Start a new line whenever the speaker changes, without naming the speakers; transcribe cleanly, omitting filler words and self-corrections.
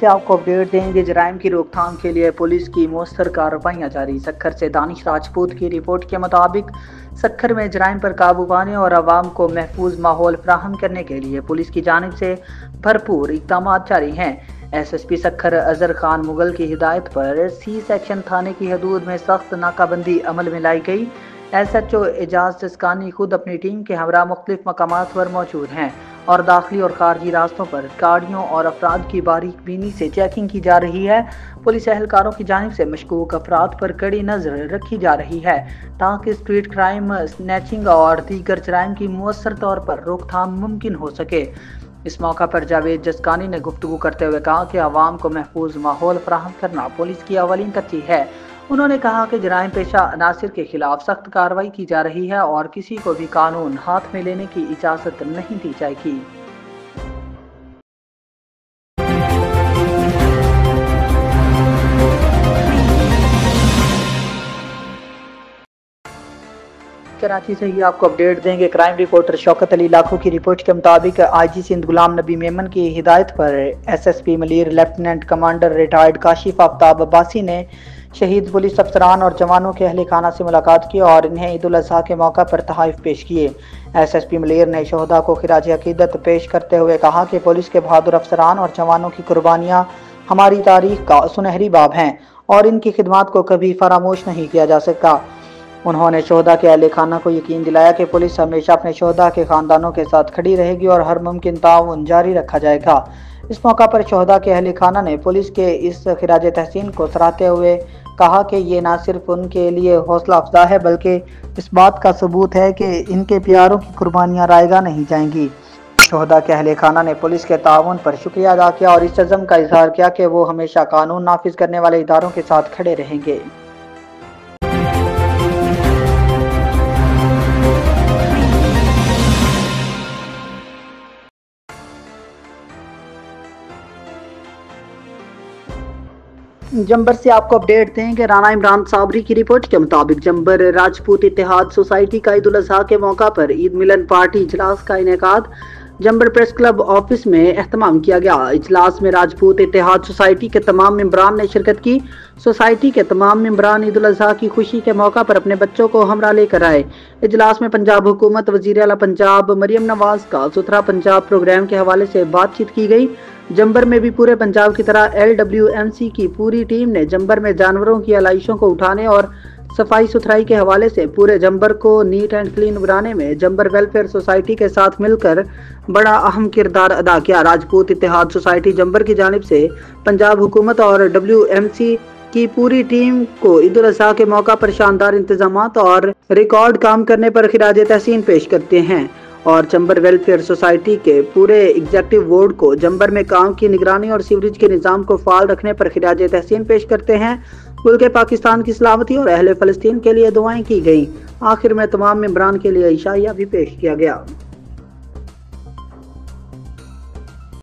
से आपको अपडेट देंगे। जराइम की रोकथाम के लिए पुलिस की मौसर कार्रवाइयां जारी। सक्खर से दानिश राजपूत की रिपोर्ट के मुताबिक सक्खर में जराइम पर काबू पाने और आवाम को महफूज माहौल फराहम करने के लिए पुलिस की जानिब से भरपूर इक़दाम जारी हैं। SSP सक्खर अजहर खान मुगल की हिदायत पर C सेक्शन थाने की हदूद में सख्त नाकाबंदी अमल में लाई गई। SHO एजाज तस्कानी खुद अपनी टीम के हमरा मुख्तलिफ मकामात पर मौजूद हैं और दाखिली और खारजी रास्तों पर गाड़ियों और अफराद की बारीक बीनी से चेकिंग की जा रही है। पुलिस एहलकारों की जानिब से मशकूक अफराद पर कड़ी नजर रखी जा रही है ताकि स्ट्रीट क्राइम, स्नैचिंग और दीगर जराइम की मुअस्सर तौर पर रोकथाम मुमकिन हो सके। इस मौका पर जावेद जसकानी ने गुफ्तगू करते हुए कहा कि आवाम को महफूज माहौल फराहम करना पुलिस की अवलीन तरजीह है। उन्होंने कहा कि जराइम पेशा अनासिर के खिलाफ सख्त कार्रवाई की जा रही है और किसी को भी कानून हाथ में लेने की इजाजत नहीं दी जाएगी। कराची से ही आपको अपडेट देंगे। क्राइम रिपोर्टर शौकत अली लाखों की रिपोर्ट के मुताबिक IG सिंध गुलाम नबी मेमन की हिदायत पर SSP Malir lieutenant commander retired Kashif Aftab Abbasi ने शहीद पुलिस अफसरान और जवानों के अहले खाना से मुलाकात की और इन्हें ईद उल अज़हा के मौका पर तोहफ़े पेश किए। SSP मलीर ने शहदा को खिराज अकीदत पेश करते हुए कहा कि पुलिस के बहादुर अफसरान और जवानों की कुर्बानियाँ हमारी तारीख का सुनहरी बाब हैं और इनकी खिदमत को कभी फरामोश नहीं किया जा सकता। उन्होंने शहदा के अहले खाना को यकीन दिलाया कि पुलिस हमेशा अपने शहदा के खानदानों के साथ खड़ी रहेगी और हर मुमकिन ताउन जारी रखा जाएगा। इस मौका पर शहदा के अहले खाना ने पुलिस के इस खिराज तहसीन को सराहते हुए कहा कि ये न सिर्फ उनके लिए हौसला अफजा है बल्कि इस बात का सबूत है कि इनके प्यारों की कुर्बानियाँ रायगा नहीं जाएंगी। शहदा के अहले खाना ने पुलिस के ताउन पर शुक्रिया अदा किया और इस अज़्म का इजहार किया कि वो हमेशा कानून नाफिज करने वाले इदारों के साथ खड़े रहेंगे। जंबर से आपको अपडेट दें कि राना इमरान साबरी की रिपोर्ट के मुताबिक जंबर राजपूत इत्तेहाद सोसाइटी का ईद उल अज़हा के मौका पर ईद मिलन पार्टी इजलास का इनेकाद जंबर प्रेस क्लब ऑफिस में एहतमाम किया गया। इजलास में राजपूत इत्तेहाद सोसाइटी के तमाम मेंबरान ने शिरकत की। सोसाइटी के तमाम मेंबरान ईद उल अज़हा की खुशी के मौका पर अपने बच्चों को हमरा लेकर आए। इजलास में पंजाब हुकूमत, वज़ीर आला पंजाब मरियम नवाज का सुथरा पंजाब प्रोग्राम के हवाले से बातचीत की गई। जंबर में भी पूरे पंजाब की तरह LWMC की पूरी टीम ने जंबर में जानवरों की आलाइशों को उठाने और सफाई सुथराई के हवाले से पूरे जंबर को नीट एंड क्लीन बनाने में जंबर वेलफेयर सोसाइटी के साथ मिलकर बड़ा अहम किरदार अदा किया। राजपूत इत्तेहाद सोसाइटी जंबर की जानिब से पंजाब हुकूमत और WMC की पूरी टीम को ईद उल अज़हा के मौका पर शानदार इंतजामात और रिकॉर्ड काम करने पर खिराज तहसीन पेश करते हैं और जंबर वेलफेयर सोसाइटी के पूरे एग्जीक्यूटिव बोर्ड को जंबर में काम की निगरानी और सीवरेज के निज़ाम को फाल रखने पर खिराज तहसीन पेश करते हैं। मुल्क पाकिस्तान की सलामती और अहले फ़लस्तीन के लिए दुआएं की गई। आखिर में तमाम मेंबरान के लिए इशाइया भी पेश किया गया।